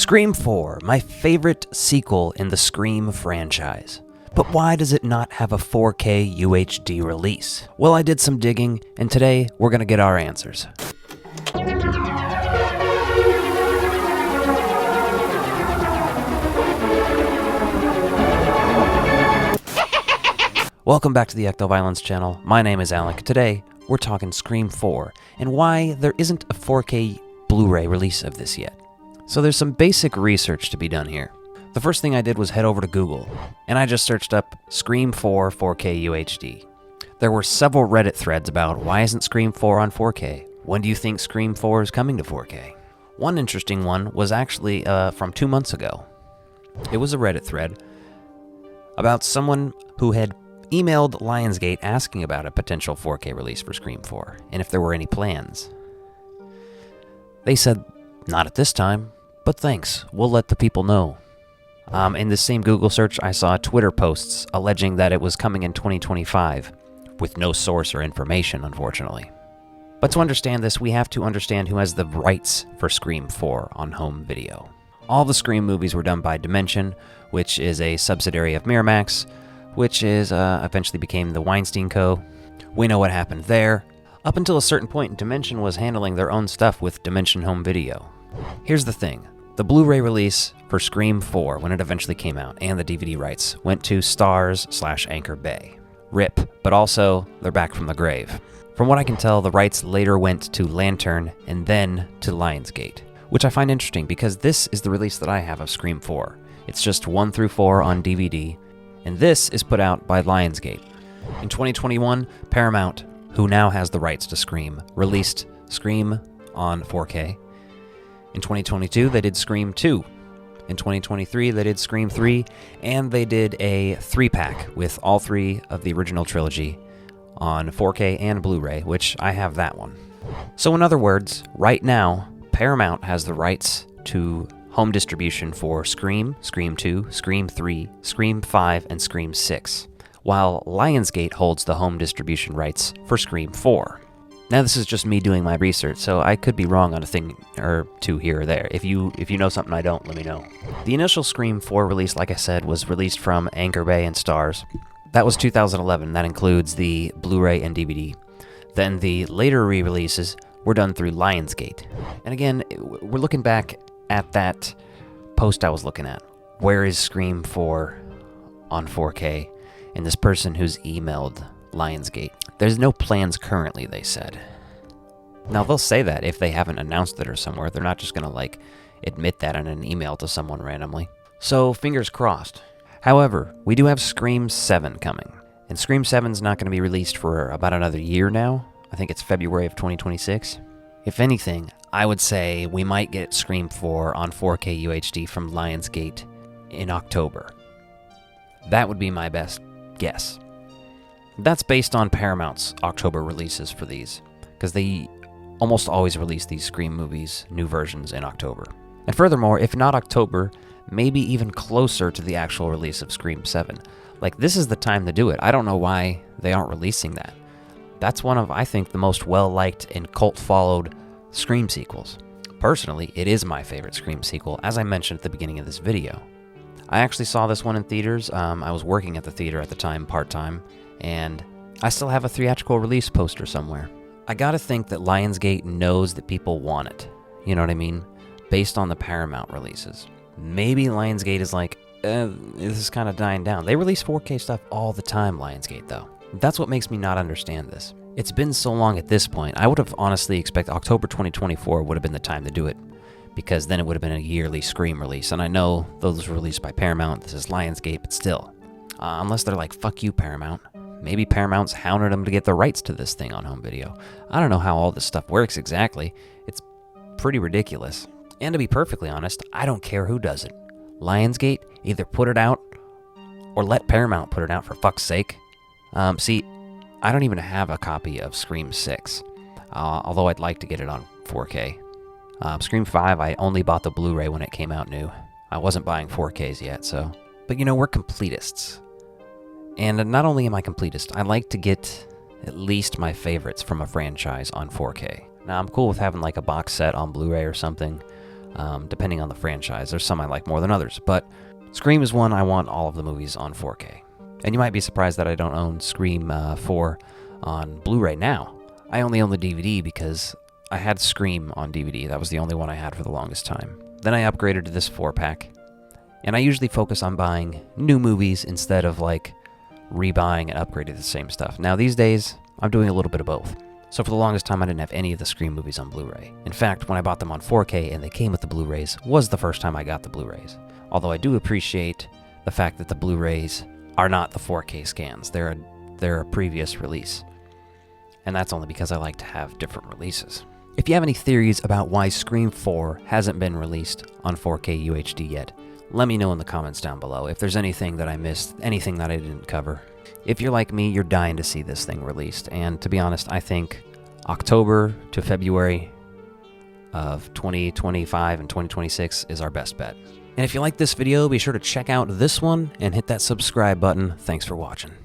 Scream 4, my favorite sequel in the Scream franchise. But why does it not have a 4K UHD release? Well, I did some digging, and today we're gonna get our answers. Welcome back to the Ecto-Violence channel. My name is Alec. Today, we're talking Scream 4, and why there isn't a 4K Blu-ray release of this yet. So there's some basic research to be done here. The first thing I did was head over to Google, and I just searched up Scream 4 4K UHD. There were several Reddit threads about why isn't Scream 4 on 4K? When do you think Scream 4 is coming to 4K? One interesting one was actually from 2 months ago. It was a Reddit thread about someone who had emailed Lionsgate asking about a potential 4K release for Scream 4, and if there were any plans. They said, not at this time, but thanks, we'll let the people know. In the same Google search, I saw Twitter posts alleging that it was coming in 2025, with no source or information, unfortunately. But to understand this, we have to understand who has the rights for Scream 4 on home video. All the Scream movies were done by Dimension, which is a subsidiary of Miramax, which is eventually became the Weinstein Co. We know what happened there. Up until a certain point, Dimension was handling their own stuff with Dimension Home Video. Here's the thing. The Blu-ray release for Scream 4, when it eventually came out, and the DVD rights, went to Starz/Anchor Bay. RIP, but also, they're back from the grave. From what I can tell, the rights later went to Lantern and then to Lionsgate, which I find interesting because this is the release that I have of Scream 4. It's just 1 through 4 on DVD, and this is put out by Lionsgate. In 2021, Paramount, who now has the rights to Scream, released Scream on 4K. In 2022, they did Scream 2. In 2023, they did Scream 3, and they did a 3-pack with all 3 of the original trilogy on 4K and Blu-ray, which I have that one. So in other words, right now, Paramount has the rights to home distribution for Scream, Scream 2, Scream 3, Scream 5, and Scream 6, while Lionsgate holds the home distribution rights for Scream 4. Now this is just me doing my research, so I could be wrong on a thing or two here or there. If you know something I don't, let me know. The initial Scream 4 release, like I said, was released from Anchor Bay and Starz. That was 2011. That includes the Blu-ray and DVD. Then the later re-releases were done through Lionsgate. And again, we're looking back at that post I was looking at. Where is Scream 4 on 4K? And this person who's emailed Lionsgate. There's no plans currently, they said. Now, they'll say that if they haven't announced it or somewhere. They're not just gonna, admit that in an email to someone randomly. So, fingers crossed. However, we do have Scream 7 coming. And Scream 7's not gonna be released for about another year now. I think it's February of 2026. If anything, I would say we might get Scream 4 on 4K UHD from Lionsgate in October. That would be my best guess. That's based on Paramount's October releases for these, because they almost always release these Scream movies, new versions, in October. And furthermore, if not October, maybe even closer to the actual release of Scream 7. This is the time to do it. I don't know why they aren't releasing that. That's one of, I think, the most well-liked and cult-followed Scream sequels. Personally, it is my favorite Scream sequel, as I mentioned at the beginning of this video. I actually saw this one in theaters. I was working at the theater at the time, part-time, and I still have a theatrical release poster somewhere. I gotta think that Lionsgate knows that people want it. You know what I mean? Based on the Paramount releases. Maybe Lionsgate is this is kind of dying down. They release 4K stuff all the time, Lionsgate, though. That's what makes me not understand this. It's been so long at this point. I would have honestly expected October 2024 would have been the time to do it, because then it would have been a yearly Scream release. And I know those were released by Paramount. This is Lionsgate, but still. Unless they're like, fuck you, Paramount. Maybe Paramount's hounded them to get the rights to this thing on home video. I don't know how all this stuff works exactly. It's pretty ridiculous. And to be perfectly honest, I don't care who does it. Lionsgate, either put it out or let Paramount put it out, for fuck's sake. See, I don't even have a copy of Scream 6, although I'd like to get it on 4K. Scream 5, I only bought the Blu-ray when it came out new. I wasn't buying 4Ks yet, so... But we're completists. And not only am I completist, I like to get at least my favorites from a franchise on 4K. Now, I'm cool with having a box set on Blu-ray or something, depending on the franchise. There's some I like more than others, but Scream is one I want all of the movies on 4K. And you might be surprised that I don't own Scream 4 on Blu-ray now. I only own the DVD because I had Scream on DVD. That was the only one I had for the longest time. Then I upgraded to this 4-pack. And I usually focus on buying new movies instead of like rebuying and upgrading the same stuff. Now these days, I'm doing a little bit of both. So for the longest time, I didn't have any of the Scream movies on Blu-ray. In fact, when I bought them on 4K and they came with the Blu-rays, was the first time I got the Blu-rays. Although I do appreciate the fact that the Blu-rays are not the 4K scans. They're a previous release. And that's only because I like to have different releases. If you have any theories about why Scream 4 hasn't been released on 4K UHD yet, let me know in the comments down below if there's anything that I missed, anything that I didn't cover. If you're like me, you're dying to see this thing released, and to be honest, I think October to February of 2025 and 2026 is our best bet. And if you like this video, be sure to check out this one and hit that subscribe button. Thanks for watching.